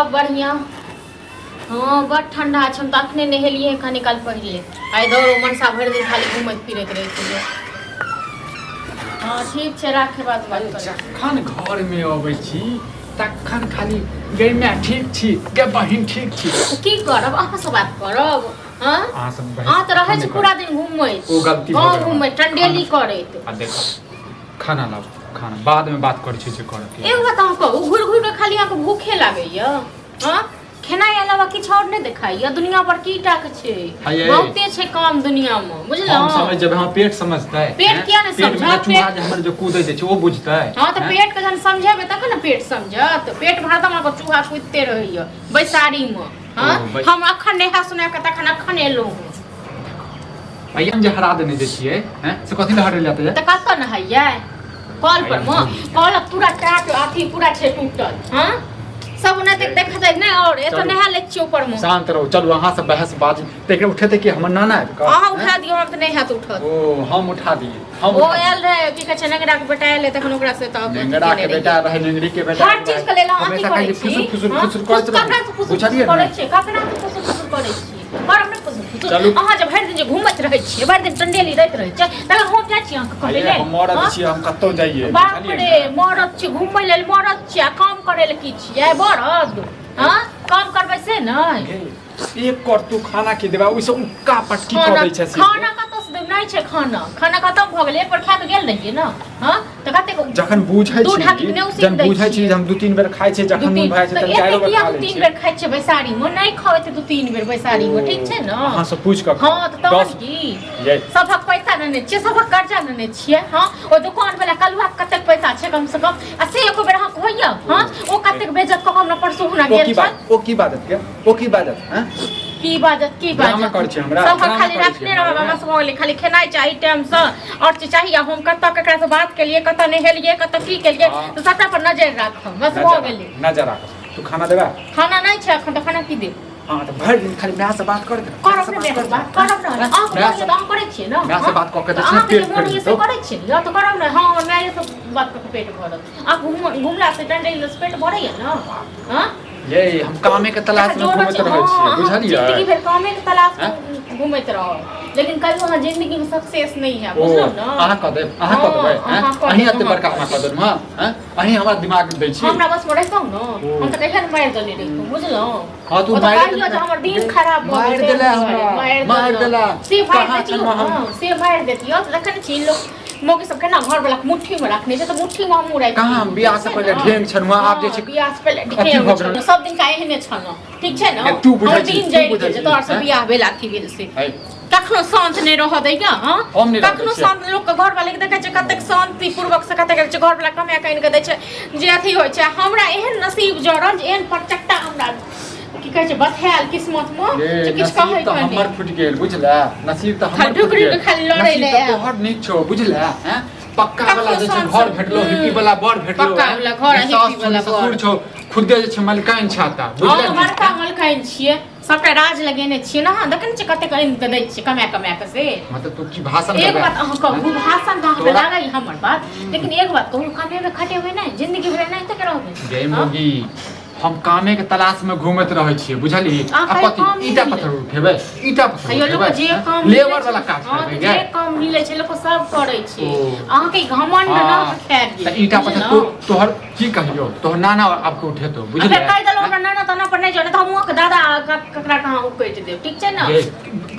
बढ़िया। हाँ बड़ ठंडा छै। हम तो अखने नहेलिए कनी काल पहले। आई दौड़ मनसा भर दिन खाली घूमत फिरत रहे थे। हाँ ठीक छै राखे बात कर। जखन घर में अबै छी तखन खाली गे मैं ठीक छी गे बहिन ठीक छी की करब अहाँ से बात करब। हां अहाँ सब बहिन अहाँ तो रहै छी पूरा दिन घूमैत ओ गलती गाँव घूमैत टंडेली करैत। आ देखो खाना लाओ खाना बाद में बात करै छी जे करब। एगो बात अहाँ कहू घुर घुर के खाली अहाँ के भूखे लागैया। हां खेनाइ अलावा किछ और नहीं देखाइया। दुनिया पर की टाक छै बहुते छै काम दुनिया में बुझलौ। हम समझ जब हम पेट समझतै पेट किया नहीं समझत पेट में हमर जो कूदै छै वो बुझतै। हां तो पेट के जन समझेबे तखन न पेट समझत। पेट भरदम के चूहा कुदते रहैया बैसारी में। हां हम अखन नेहा सुना के तखन अखन एलौ भैया जे हरा देने जे छियै हैं से कथि ल हरै लेतै त कत न हइया कॉल पर में कॉल पूरा टाट अथी पूरा छै टूटल। हां सब ने देख जाय नहीं और ए तो नहा ले छी ऊपर में। शांत रहो चलो अहाँ से बहस बात तेकरे उठेते कि हमर नाना अहाँ उठा दियो हम त नहीं हाथ उठत। ओ हम उठा दिए हम ओ आयल रहे की कह छै नगरा के बेटा आयल तखन ओकरा से त नगरा के बेटा रहे नंगरी के बेटा हर चीज के लेल अहाँ की करै छी फुसुर करत रहे बुझलिए करै छी कखना फुसुर करै छी पर हमने फुसुर अहाँ जब भरि दिन जे घुमत रहै छी भरि दिन टंडेली रहैत रहै छै तखन हम जाइ छी अहाँ के कहबे ले हम मरद छी हम कतौ जाइए बाप रे मरद छी घुमै लेल मरद छी काम करे ले की छियै बरद। हां काम करबै से नहीं एक कर तू खाना के देबा ओइसे उक्का पटकी क दै छै खाना कतौ से नहीं छै खाना खाना खत्म भ गेलै एक बार खा के गेल रहिए न। हां त कते जखन बुझै छी जखन बुझै छी हम दू तीन बेर खाइ छै जखन मन भए छै त चारो बेर खा लै छी। तीन बेर खाइ छै बैसारी में नहीं खावे त दू तीन बेर बैसारी में ठीक छै न। हां से पूछ क हां त तब की सबक पैसा नेने छियै सबक कर्जा नेने छियै। हां ओ दुकान वाला कलुआ कते पैसा छै कम से कम आ से एको बेर अहाँ कहैया। हां ओ कते बेइज्जत क हमरा परसू हुना गेल छै ओ की बात के ओ की बात हैं की बाजत सब खाली रखने रहब हमरा सब खाली खेनाइ चाही टाइम से और चीज चाहिए। हम कत केकरा से बात केलिए कत नहेलिए कत की केलिए तो सबटा पर नजर राखब बस हो गेलै नजर राख। तू खाना देबा खाना नहीं छै अखन त खाना की दे। हां त भर दिन खाली मैं से बात कर करब ने बात करब न अहाँ करे छियै न मैं से बात क के छ पेट भर ये से करे छियै या तो करब न। हां मैं ये सब बात क के पेट भरत आ घुमला से टंडेल से पेट भरैया न। हां ये हम कामे के तलाश में घूमत रहै छियै बुझलियै जिंदगी भर कामे के तलाश में घूमत रहो लेकिन कल वहां जिंदगी में सक्सेस नहीं है बुझलो न। अहाँ क देब अहाँ क देबै अहीं एते बड़का अहाँ क देब हां अहीं हमरा दिमाग दै छी हमरा बस में रहतौ न हम त कहिया मार देले रहितो बुझलो। हां तू मार दे हमर दिन खराब भ मार देला हमरा मार देला से मार देतियो रखन छी लोग मोगी सब के ना घर वाला मुट्ठी में रखने छै त मुट्ठी में हम उड़ाइ कहां हम बियाह से पहले ढेंग छनुआ आब जे छै बियाह से पहले ढेंग सब दिन का एहने छन ठीक छै न। तू बुझै छी दिन जाई जे तोर से बियाह भेला की भेल से कखनो शांत नहीं रह दैया। हां कखनो शांत लोग के घर वाले के देखे छै कतेक शांति पूर्वक से कते करे छै घर वाला कमे कइन के दै छै जे अथी होय छै। हमरा एहन नसीब जरल एहन परचक्टा हमरा की कहै छै बथैल किस्मत में जे किछ कहै त हमर फुट गेल बुझला नसीब त हमर फुट गेल खाली लड़ै ले तोहर नीक छौ बुझला हैं पक्का वाला जे छै घर भेटलो हिप्पी वाला बर भेटलो पक्का वाला घर हिप्पी वाला ससुर छौ खुदे जे छै मलकाइन छाता बुझला हां बड़का मलकाइन छियै सबटा राज लगेने छियै न। हां देखन छै कते कइन के दै छियै कमा के से मतलब तू की भाषण एक बात अहाँ कहू भाषण त अहाँ लागै हमर बात लेकिन एक बात कहू कमे में खटे हुए नहीं जिंदगी भर नहीं त रहबे जय मोगी हम कामे के तलाश में घूमत रहै छियै बुझली आ कथि ईटा पत्थर उठेबै ईटा पत्थर लोग जे काम लेबर वाला काज करबै जे काम मिलै छै लोग सब करै छै अहाँ के घमंड न खाए त ईटा पत्थर तोहर की कहियो तोहर नाना आपके उठेतो बुझली अबे कह देलो हमरा नाना तना पर नहीं जाने त हमो के दादा ककरा कहां उकैट देब ठीक छै न।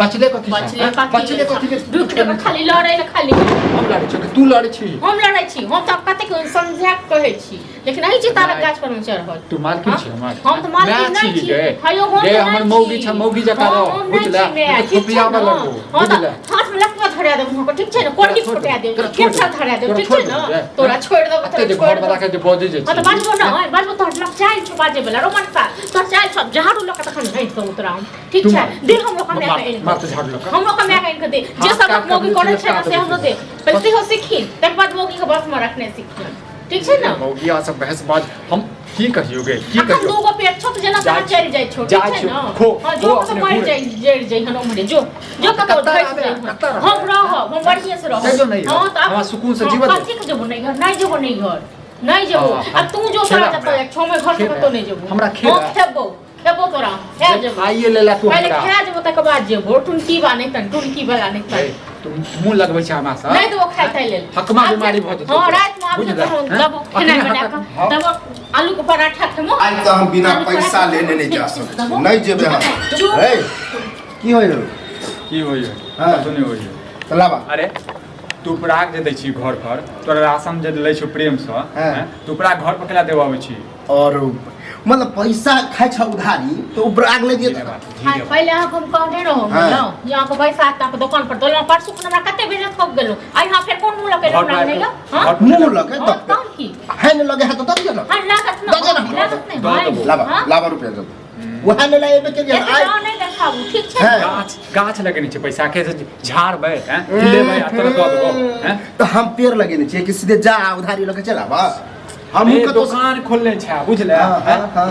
बचले कथि के दुख के खाली लड़ै ले खाली हम लड़ै छी तू लड़ै छी हम लड़ै छी हम त कते समझा के कहै छी लेकिन एही जे तारा गाछ पर में चढ़ल तू मालकिन छी हमर हम त मालकिन नहीं छी हयो हम गे हमर मौगी छ मौगी जका रह बुझला खुपिया वाला बुझला हाथ में लकवा धरा देब हमको ठीक छै न कोंडी फुटा देब केछा धरा देब ठीक छै न तोरा छोड़ देब त घर वाला के जे बजे जे त बाजबो न बाजबो तोहर लग चाइल छ बाजे वाला रोमांसा तोहर चाइल छ झाड़ू लक तखन नहीं तो उतराम ठीक छै दे हम लोग में मार त झाड़ू लक हम लोग में के दे जे सब मौगी करे छै से हम दे पहले हो सीखी तक बाद मौगी के बस में रखने सीखी ठीक छै न। मौगी आ सब बहस बाज हम की कहियो गे की कहियो हम लोगो पेट छोट जना तना चल जाय छो ठीक छै न। हां जो तो मर जाय जड़ जाय हनो मरे जो कतो धस जाय हम रह हम बढ़िया से रह हां त हम सुकून से जीवन ठीक जेबो नहीं घर नहीं जेबो नहीं घर नहीं जेबो आ तू जो तोरा जत छो में घर से तो नहीं जेबो हमरा खेबो तोरा खा जेबो खाइए लेला तू पहले हमरा खा जेबो तक बाद जेबो टुनकी बा नहीं तन टुनकी वाला नहीं तन तू मुंह लगबै छै हमरा से नहीं तो वो खाइ ले हकमा बीमारी भ जेतौ हां रात में आबे तो दबो खाना बना के दबो आलू के पराठा खेमो आज तो हम बिना पैसा लेने नहीं जा सकते नहीं जेबे हम ए की होइयो की होइयो हां तो नहीं होइयो चलाबा अरे तू पराग जे दै छी घर पर तोरा राशन जे लै छ प्रेम से तू पराग घर पर केला देबाबै छी और मतलब पैसा खाइ छ उधारी तो उबराग ले दिए पहले हम कहने रहो लो यहां को पैसा आता के दुकान पर दोला परसु को हमरा कते बेजत खप गेलो आ यहां फिर कोन मुंह लगे हमरा नहीं लो हां मुंह लगे तो कौन की है न लगे है तो दब गेलो हां लागत नहीं लाबा लाबा रुपया दो वहां ले लाए के जे आई नहीं देखाबू ठीक छै गाछ लगेने छै पैसा के झाड़बै हैं लेबै आ तोरा दऽ देबो हैं तो हम पेड़ लगेने छियै कि सीधे जा उधारी लेके चलाबा हम तो दुकान खोलने छै बुझले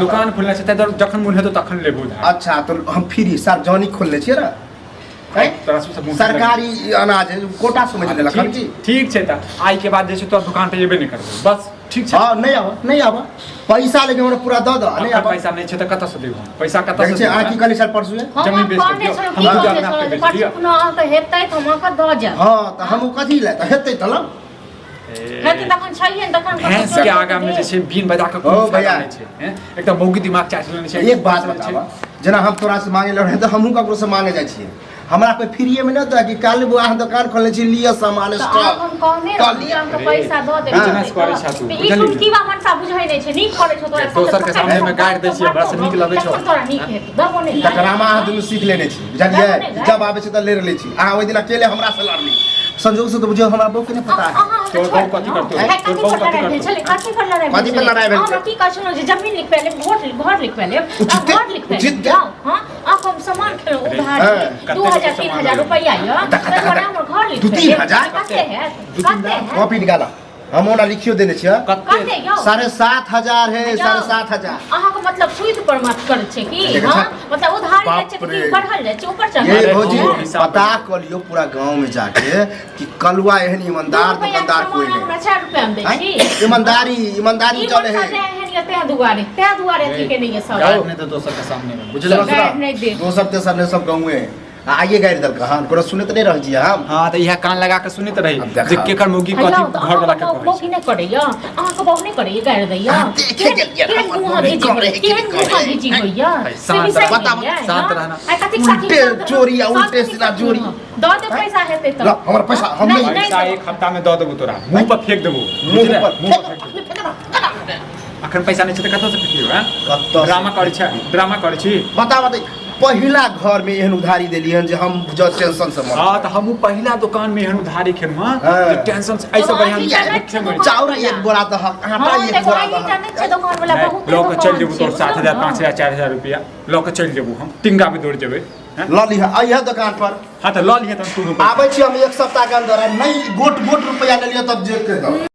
दुकान खोलने छै त जखन मन हेतौ तखन लेबो उधार अच्छा तो हम फ्री सार्वजनिक खोलने छियै रे तोरा सब सरकारी अनाज कोटा समझ ले लखन जी ठीक छै त आई के बाद जे छै तोर दुकान पे एबे नहीं करबो बस ठीक छै हां नहीं आबा पैसा लेके हमरा पूरा द दो नहीं आबा पैसा नहीं छै त कत से देबो पैसा कत से छै आ की कली सर परसु जमीन बेच के दियौ हम जाना पे बेच दियौ परसु न के हेतै त हम का द जा हां त हम कथि ले त हेतै त ल हेतै तखन छैहे तखन भैंस के आगा में जे छै बीन बजा के कोनो फायदा नहीं छै हैं एकदम मौगी दिमाग चाट लेने छै एक बात बतावा जेना हम तोरा से मांगे रहे त हमहु ककरो से मांगे जाइ छियै हमरा कोई फ्री में न द कि काल बुआ दुकान खोलने छी लिया सामान स्टॉक हम कहने रही हम पैसा द दे बिजनेस करे छ तू ई टुनकी बा मनसा बुझै नहीं छै नीक करे छ तोरा दोसर के सामने में गाड़ दै छी हमरा से नीक लगै छ तोरा नीक हेतै दबो नहीं तकरामा अहाँ दुनू सीख लेने छी बुझलियै जब आबै छै त ले लै छी अहाँ ओइ दिन अकेले हमरा से लड़ली संजोग से तो बुझियो हमरा बहु के नहीं पता है तोर बहु कथि करतौ तोर बहु कथि करतौ चले कथि पर लड़ाई भेल हमरा की कहै छलो जे जमीन लिख पे ले घर लिख पे ले घर लिख पे जाओ हां आप हम सामान खेलो उधार 2000 3000 रुपया या तो हमर घर लिख पे 2000 कते है कॉपी निकाला हम ओना लिखियो देने छियै कते 7500 है 7500 अहाँ को मतलब सुध पर मत कर छै की हां मतलब उधार ले छै कि बढ़ल जाय छै ऊपर चढ़ ये भौजी पता कर लियो पूरा गांव में जाके कि कलवा एहन ईमानदार दुकानदार कोई नहीं हमरा 4 रुपया में दै छी ईमानदारी चले है ते दुआरे थी के नहीं है सब गाड़ नहीं तो दोसर के सामने में बुझला नहीं दे दोसर तेसर ने सब गांव में आइए गाड़ी दल कहां कोनो सुनत नहीं रह जिया हम हां त इहा कान लगा के सुनत रही जे केकर मुगी कथि घर वाला के कहै मुगी नहीं करैया अहाँ के बहु नहीं करैया गाड़ दैया देखे गेलिया मुहा भेजी होइया शांत रहना उल्टे चोरी उल्टे सीधा चोरी द दे पैसा हेतै त ला हमर पैसा हम नहीं पैसा एक हफ्ता में द देबो तोरा मुंह पर फेंक देबो मुंह पर अखन पैसा नहीं छै त कत से फेंकियो हैं ड्रामा करै छी बता पहिला घर में एहन उधारी देलियन जे हम जो टेंशन से मर हां त हमहु पहिला दुकान में एहन उधारी खेलमा टेंशन से ऐसे बढ़िया चाउर एक बोरा त आटा एक बोरा त दुकान वाला बहुत लोग चल जेबो तोर 7000 5000 4000 रुपया लोग चल जेबो हम टिंगा में दौड़ जेबे ल लिहा आइहा दुकान पर हां त ल लिहा त तू आबै छी हम एक सप्ताह के अंदर नहीं गोट रुपया ले लियो तब जे के दो